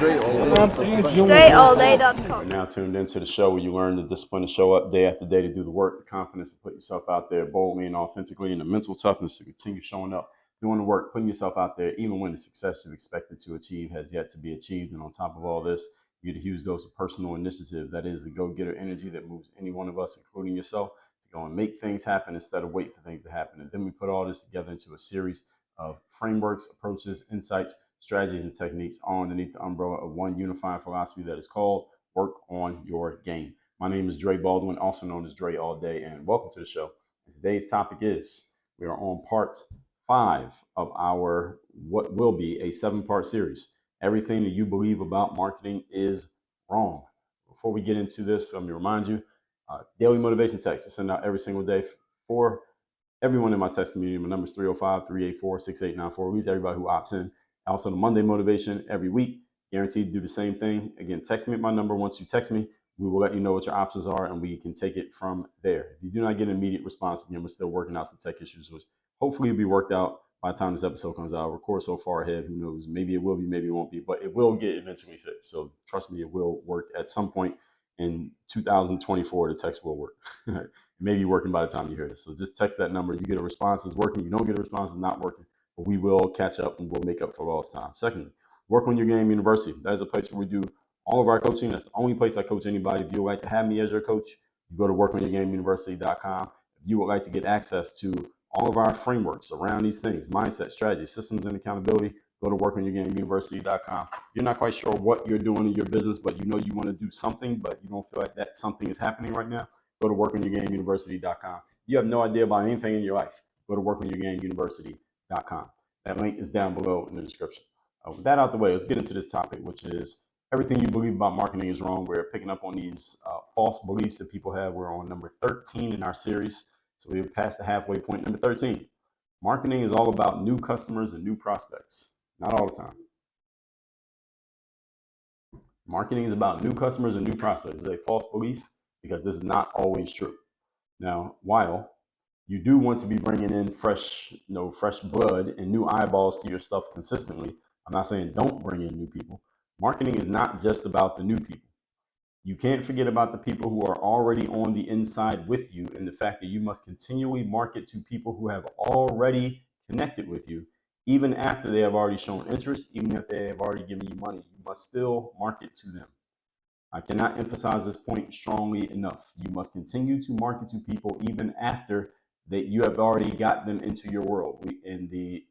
StrayAllDay.com. You're now tuned into the show where you learn the discipline to show up day after day to do the work, the confidence to put yourself out there boldly and authentically, and the mental toughness to continue showing up, doing the work, putting yourself out there, even when the success you've expected to achieve has yet to be achieved. And on top of all this, you get a huge dose of personal initiative. That is the go-getter energy that moves any one of us, including yourself, to go and make things happen instead of wait for things to happen. And then we put all this together into a series of frameworks, approaches, insights, strategies, and techniques all underneath the umbrella of one unifying philosophy that is called Work on Your Game. My name is Dre Baldwin, also known as Dre All Day, and welcome to the show. And today's topic is, we are on part 5 of our what will be a 7-part series. Everything that you believe about marketing is wrong. Before we get into this, let me remind you, daily motivation text is sent out every single day for everyone in my text community. My number is 305-384-6894. At least everybody who opts in. Also, the Monday motivation every week, guaranteed to do the same thing. Again, text me at my number. Once you text me, we will let you know what your options are, and we can take it from there. If you do not get an immediate response, again, we're still working out some tech issues, which hopefully will be worked out by the time this episode comes out. I'll record so far ahead, who knows? Maybe it will be, maybe it won't be, but it will get eventually fixed. So trust me, it will work at some point in 2024. The text will work. It may be working by the time you hear this. So just text that number. You get a response, it's working. You don't get a response, it's not working. But we will catch up and we'll make up for lost time. Secondly, Work on Your Game University. That is a place where we do all of our coaching. That's the only place I coach anybody. If you would like to have me as your coach, you go to workonyourgameuniversity.com. If you would like to get access to all of our frameworks around these things, mindset, strategy, systems, and accountability, go to workonyourgameuniversity.com. You're not quite sure what you're doing in your business, but you know you want to do something, but you don't feel like that something is happening right now. Go to workonyourgameuniversity.com. You have no idea about anything in your life. Go to workonyourgameuniversity.com. That link is down below in the description. With that out the way, let's get into this topic, which is everything you believe about marketing is wrong. We're picking up on these false beliefs that people have. We're on number 13 in our series. So we've passed the halfway point. Number 13, marketing is all about new customers and new prospects. Not all the time. Marketing is about new customers and new prospects. This is a false belief because this is not always true. Now, while you do want to be bringing in fresh blood and new eyeballs to your stuff consistently, I'm not saying don't bring in new people. Marketing is not just about the new people. You can't forget about the people who are already on the inside with you, and the fact that you must continually market to people who have already connected with you, even after they have already shown interest, even if they have already given you money. You must still market to them. I cannot emphasize this point strongly enough. You must continue to market to people even after that you have already got them into your world. In the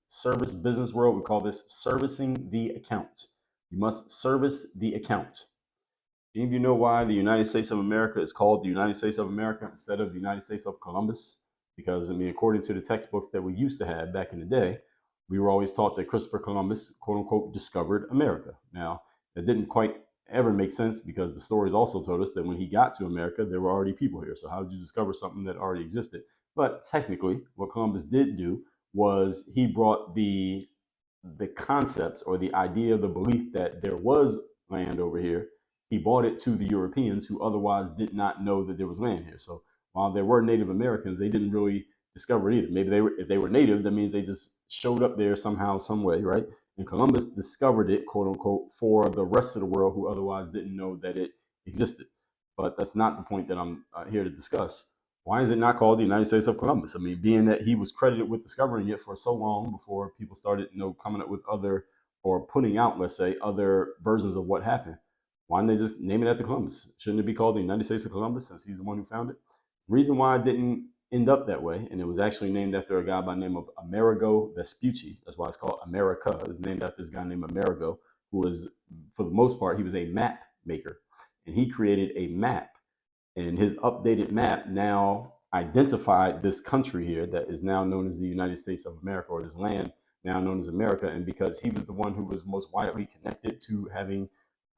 service business world, we call this servicing the account. You must service the account. Any of you know why the United States of America is called the United States of America instead of the United States of Columbus? Because, according to the textbooks that we used to have back in the day, we were always taught that Christopher Columbus, quote unquote, discovered America. Now, that didn't quite ever make sense because the stories also told us that when he got to America, there were already people here. So how did you discover something that already existed? But technically, what Columbus did do was he brought the concept or the idea, the belief that there was land over here. He brought it to the Europeans who otherwise did not know that there was land here. So while there were Native Americans, they didn't really discover it either. Maybe if they were native, that means they just showed up there somehow, some way, right? And Columbus discovered it, quote unquote, for the rest of the world who otherwise didn't know that it existed. But that's not the point that I'm here to discuss. Why is it not called the United States of Columbus? Being that he was credited with discovering it for so long before people started, coming up with other, or putting out, let's say, other versions of what happened. Why didn't they just name it after Columbus? Shouldn't it be called the United States of Columbus since he's the one who found it? The reason why it didn't end up that way, and it was actually named after a guy by the name of Amerigo Vespucci. That's why it's called America. It was named after this guy named Amerigo, who was, for the most part, he was a map maker. And he created a map. And his updated map now identified this country here that is now known as the United States of America, or this land now known as America. And because he was the one who was most widely connected to having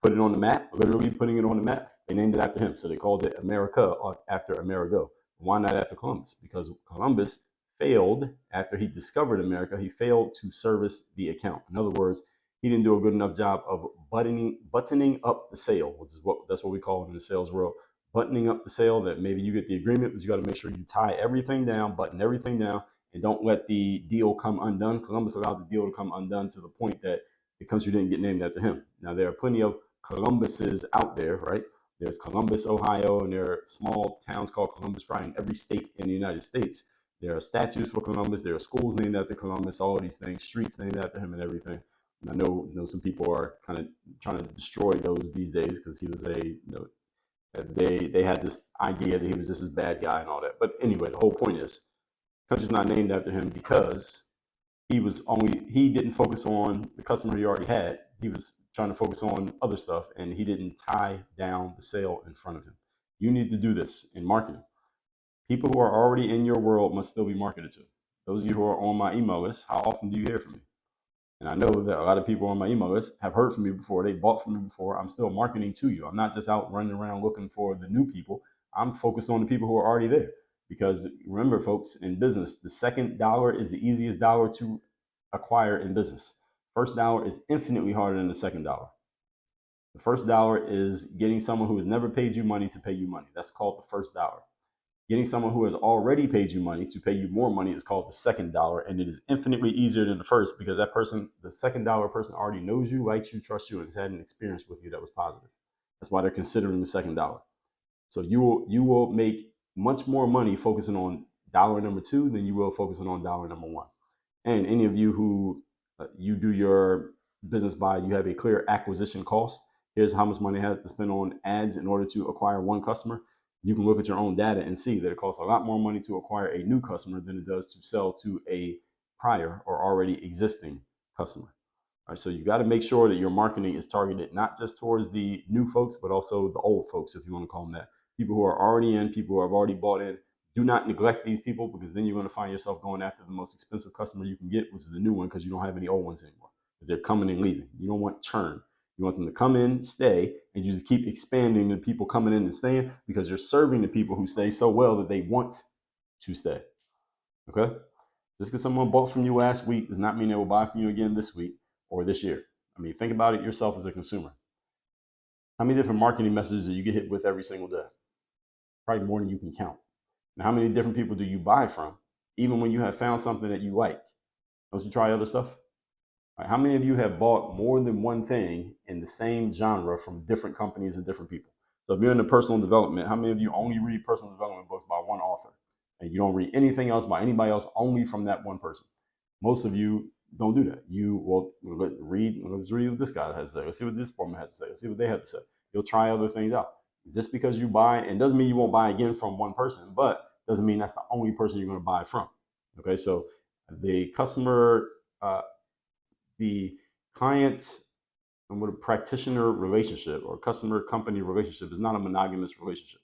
put it on the map, literally putting it on the map, they named it after him. So they called it America after Amerigo. Why not after Columbus? Because Columbus failed after he discovered America. He failed to service the account. In other words, he didn't do a good enough job of buttoning up the sale, which is that's what we call it in the sales world. Buttoning up the sale, that maybe you get the agreement, but you got to make sure you tie everything down, button everything down, and don't let the deal come undone. Columbus allowed the deal to come undone to the point that the country didn't get named after him. Now, there are plenty of Columbuses out there, right? There's Columbus, Ohio, and there are small towns called Columbus, probably in every state in the United States. There are statues for Columbus. There are schools named after Columbus, all these things, streets named after him and everything. And I know some people are kind of trying to destroy those these days because he was they had this idea that he was just this bad guy and all that. But anyway, the whole point is, the country's not named after him because he didn't focus on the customer he already had. He was trying to focus on other stuff, and he didn't tie down the sale in front of him. You need to do this in marketing. People who are already in your world must still be marketed to. Those of you who are on my email list, how often do you hear from me? And I know that a lot of people on my email list have heard from me before. They bought from me before. I'm still marketing to you. I'm not just out running around looking for the new people. I'm focused on the people who are already there. Because remember, folks, in business, the second dollar is the easiest dollar to acquire in business. First dollar is infinitely harder than the second dollar. The first dollar is getting someone who has never paid you money to pay you money. That's called the first dollar. Getting someone who has already paid you money to pay you more money is called the second dollar, and it is infinitely easier than the first because that person, the second dollar person, already knows you, likes you, trusts you, and has had an experience with you that was positive. That's why they're considering the second dollar. So you will make much more money focusing on dollar number two than you will focusing on dollar number one. And any of you who you do your business by, you have a clear acquisition cost. Here's how much money I have to spend on ads in order to acquire one customer. You can look at your own data and see that it costs a lot more money to acquire a new customer than it does to sell to a prior or already existing customer. All right, so you got to make sure that your marketing is targeted not just towards the new folks, but also the old folks, if you want to call them that. People who are already in, people who have already bought in. Do not neglect these people because then you're going to find yourself going after the most expensive customer you can get, which is the new one, because you don't have any old ones anymore because they're coming and leaving. You don't want churn. You want them to come in, stay, and you just keep expanding the people coming in and staying because you're serving the people who stay so well that they want to stay. Okay? Just because someone bought from you last week does not mean they will buy from you again this week or this year. I mean, think about it yourself as a consumer. How many different marketing messages do you get hit with every single day? Probably more than you can count. Now, how many different people do you buy from, even when you have found something that you like? Don't you try other stuff? Right, how many of you have bought more than one thing in the same genre from different companies and different people? So if you're into personal development, how many of you only read personal development books by one author and you don't read anything else by anybody else, only from that one person? Most of you don't do that. Let's read what this guy has to say. Let's see what this woman has to say. Let's see what they have to say. You'll try other things out. Just because you buy, and doesn't mean you won't buy again from one person, but doesn't mean that's the only person you're going to buy from. Okay, so the customer, the client and with a practitioner relationship or customer company relationship is not a monogamous relationship.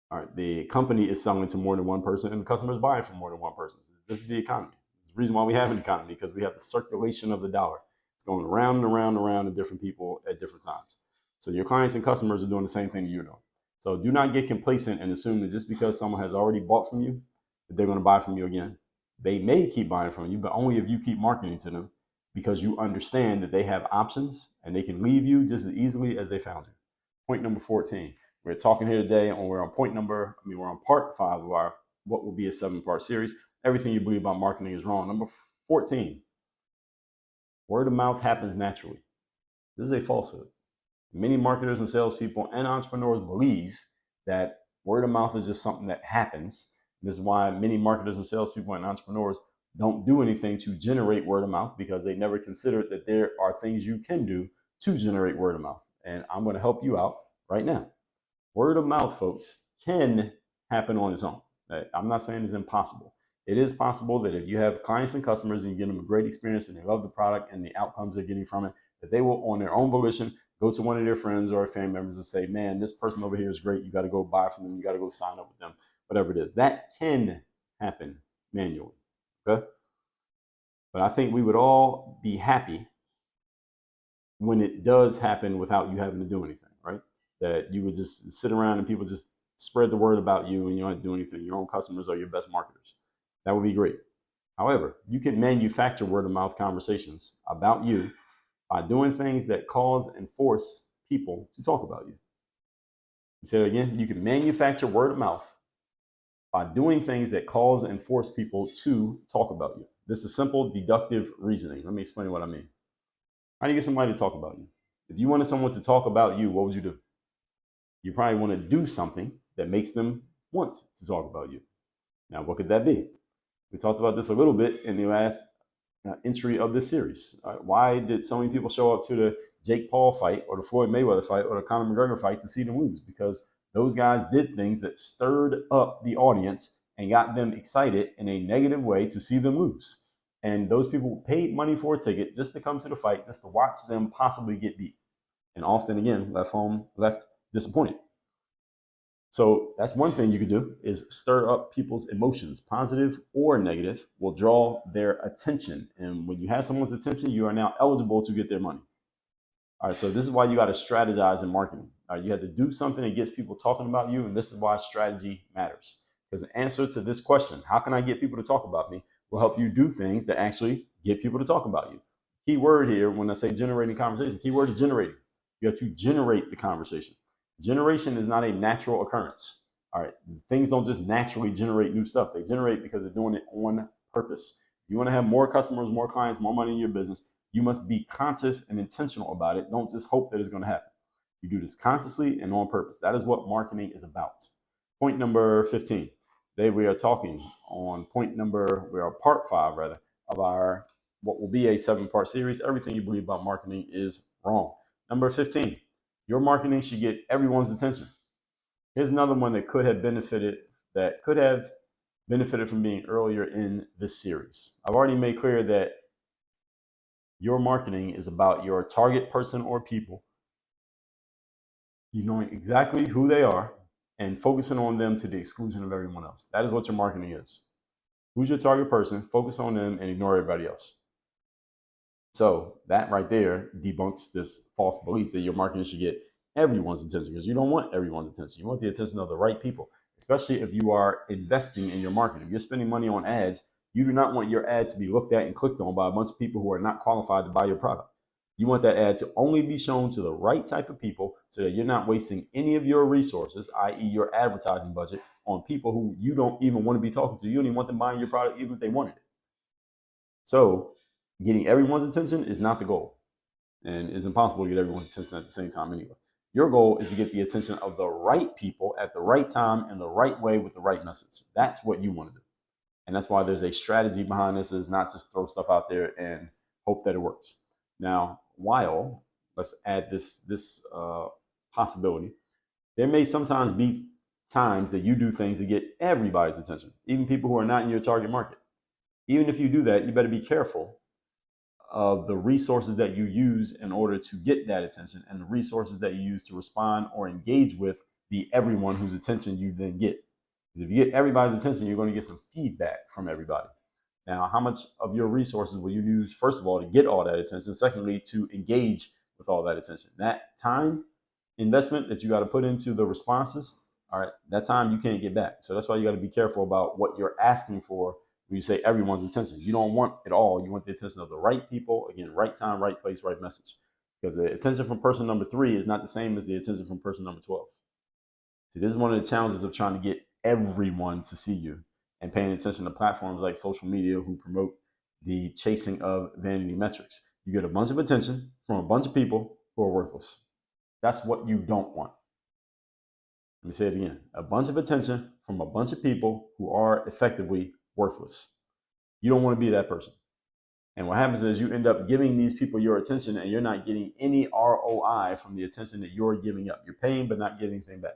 All right, the company is selling to more than one person and the customer is buying from more than one person. This is the economy. It's the reason why we have an economy, because we have the circulation of the dollar. It's going around and around and around to different people at different times. So your clients and customers are doing the same thing you're doing. So do not get complacent and assume that just because someone has already bought from you, that they're going to buy from you again. They may keep buying from you, but only if you keep marketing to them, because you understand that they have options and they can leave you just as easily as they found you. Point number 14. We're talking here today, and we're on part 5 of our what will be a 7-part series. Everything you believe about marketing is wrong. Number 14. Word of mouth happens naturally. This is a falsehood. Many marketers and salespeople and entrepreneurs believe that word of mouth is just something that happens. This is why many marketers and salespeople and entrepreneurs don't do anything to generate word of mouth, because they never considered that there are things you can do to generate word of mouth. And I'm going to help you out right now. Word of mouth, folks, can happen on its own. I'm not saying it's impossible. It is possible that if you have clients and customers and you give them a great experience and they love the product and the outcomes they're getting from it, that they will, on their own volition, go to one of their friends or family members and say, man, this person over here is great. You got to go buy from them. You got to go sign up with them, whatever it is. That can happen manually. Okay? But I think we would all be happy when it does happen without you having to do anything, right? That you would just sit around and people just spread the word about you and you don't have to do anything. Your own customers are your best marketers. That would be great. However, you can manufacture word of mouth conversations about you by doing things that cause and force people to talk about you. You say it again, you can manufacture word of mouth by doing things that cause and force people to talk about you. This is simple deductive reasoning. Let me explain what I mean. How do you get somebody to talk about you? If you wanted someone to talk about you, what would you do? You probably want to do something that makes them want to talk about you. Now, what could that be? We talked about this a little bit in the last entry of this series. Why did so many people show up to the Jake Paul fight or the Floyd Mayweather fight or the Conor McGregor fight to see them lose? Because those guys did things that stirred up the audience and got them excited in a negative way to see them lose. And those people paid money for a ticket just to come to the fight, just to watch them possibly get beat. And often, again, left disappointed. So that's one thing you could do, is stir up people's emotions, positive or negative, will draw their attention. And when you have someone's attention, you are now eligible to get their money. All right, so this is why you got to strategize in marketing. All right, you have to do something that gets people talking about you, and this is why strategy matters. Because the answer to this question, how can I get people to talk about me, will help you do things that actually get people to talk about you. Key word here, when I say generating conversation, key word is generating. You have to generate the conversation. Generation is not a natural occurrence. All right, things don't just naturally generate new stuff. They generate because they're doing it on purpose. You want to have more customers, more clients, more money in your business, you must be conscious and intentional about it. Don't just hope that it's going to happen. You do this consciously and on purpose. That is what marketing is about. Point number 15. Today we are talking on we are part 5 rather, of our, what will be a 7-part series. Everything you believe about marketing is wrong. Number 15. Your marketing should get everyone's attention. Here's another one that could have benefited from being earlier in this series. I've already made clear that your marketing is about your target person or people. You knowing exactly who they are and focusing on them to the exclusion of everyone else. That is what your marketing is. Who's your target person? Focus on them and ignore everybody else. So that right there debunks this false belief that your marketing should get everyone's attention, because you don't want everyone's attention. You want the attention of the right people, especially if you are investing in your marketing. If you're spending money on ads, you do not want your ad to be looked at and clicked on by a bunch of people who are not qualified to buy your product. You want that ad to only be shown to the right type of people so that you're not wasting any of your resources, i.e. your advertising budget, on people who you don't even want to be talking to. You don't even want them buying your product even if they wanted it. So getting everyone's attention is not the goal, and it's impossible to get everyone's attention at the same time anyway. Your goal is to get the attention of the right people at the right time in the right way with the right message. That's what you want to do. And that's why there's a strategy behind this. Is not just throw stuff out there and hope that it works. Now, while let's add this possibility, there may sometimes be times that you do things to get everybody's attention, even people who are not in your target market. Even if you do that, you better be careful of the resources that you use in order to get that attention, and the resources that you use to respond or engage with the everyone whose attention you then get. Because if you get everybody's attention, you're going to get some feedback from everybody. Now, how much of your resources will you use, first of all, to get all that attention? Secondly, to engage with all that attention. That time investment that you got to put into the responses, all right, that time you can't get back. So that's why you got to be careful about what you're asking for when you say everyone's attention. You don't want it all. You want the attention of the right people. Again, right time, right place, right message. Because the attention from person number 3 is not the same as the attention from person number 12. See, this is one of the challenges of trying to get everyone to see you and paying attention to platforms like social media who promote the chasing of vanity metrics. You get a bunch of attention from a bunch of people who are worthless. That's what you don't want. Let me say it again. A bunch of attention from a bunch of people who are effectively worthless. You don't want to be that person. And what happens is you end up giving these people your attention, and you're not getting any ROI from the attention that you're giving up. You're paying but not getting anything back.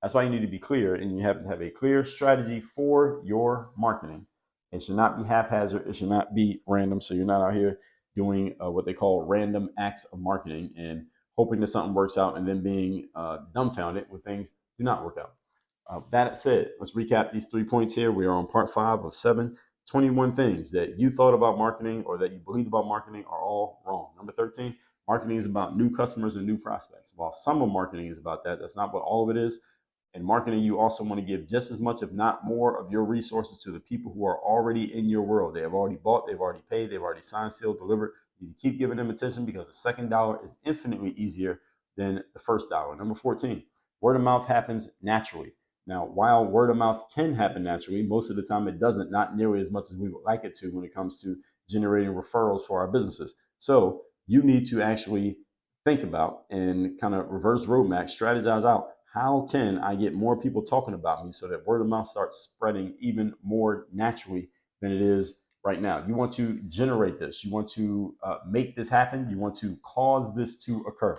That's why you need to be clear, and you have to have a clear strategy for your marketing. It should not be haphazard. It should not be random. So you're not out here doing what they call random acts of marketing and hoping that something works out and then being dumbfounded when things do not work out. That said, let's recap these 3 points here. We are on part 5 of 7. 21 things that you thought about marketing or that you believed about marketing are all wrong. Number 13, marketing is about new customers and new prospects. While some of marketing is about that, that's not what all of it is. In marketing, you also want to give just as much, if not more, of your resources to the people who are already in your world. They have already bought, they've already paid, they've already signed, sealed, delivered. You keep giving them attention because the second dollar is infinitely easier than the first dollar. Number 14, word of mouth happens naturally. Now, while word of mouth can happen naturally, most of the time it doesn't, not nearly as much as we would like it to when it comes to generating referrals for our businesses. So you need to actually think about and kind of reverse roadmap, strategize out, how can I get more people talking about me so that word of mouth starts spreading even more naturally than it is right now. You want to generate this. You want to make this happen. You want to cause this to occur.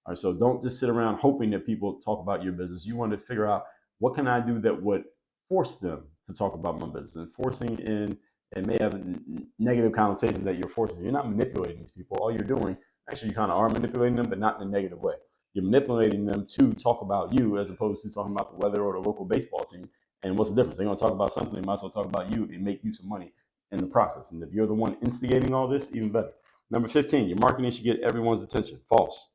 All right, so don't just sit around hoping that people talk about your business. You want to figure out, what can I do that would force them to talk about my business? And forcing in, it may have negative connotations that you're forcing. You're not manipulating these people. All you're doing, actually, you kind of are manipulating them, but not in a negative way. You're manipulating them to talk about you as opposed to talking about the weather or the local baseball team. And what's the difference? They're going to talk about something. They might as well talk about you and make you some money in the process. And if you're the one instigating all this, even better. Number 15, your marketing should get everyone's attention. False.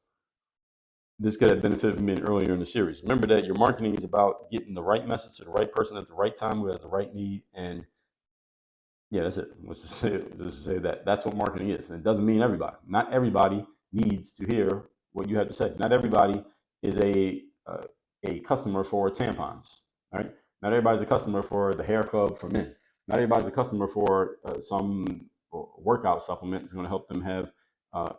This could have benefited from being earlier in the series. Remember that your marketing is about getting the right message to the right person at the right time who has the right need. And yeah, that's it. Let's just say that. That's what marketing is. And it doesn't mean everybody. Not everybody needs to hear what you have to say. Not everybody is a customer for tampons. Right? Not everybody's a customer for the hair club for men. Not everybody's a customer for some workout supplement that's going to help them have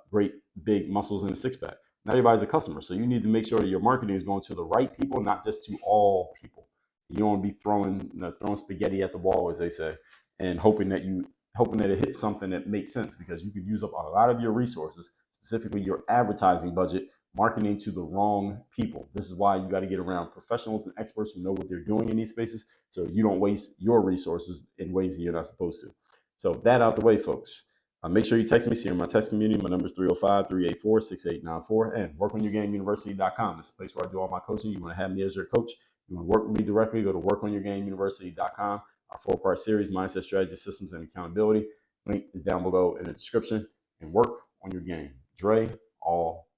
great big muscles and a six pack. Not everybody's a customer. So you need to make sure that your marketing is going to the right people, not just to all people. You don't want to be throwing spaghetti at the wall, as they say, and hoping that it hits something that makes sense, because you could use up a lot of your resources, specifically your advertising budget, marketing to the wrong people. This is why you got to get around professionals and experts who know what they're doing in these spaces, so you don't waste your resources in ways that you're not supposed to. So that out the way, folks. Make sure you text me. See you in my text community. My number is 305-384-6894. And workonyourgameuniversity.com. It's a place where I do all my coaching. You want to have me as your coach, you want to work with me directly, go to workonyourgameuniversity.com. Our 4-part series, Mindset, Strategy, Systems, and Accountability. Link is down below in the description. And work on your game. Dre, all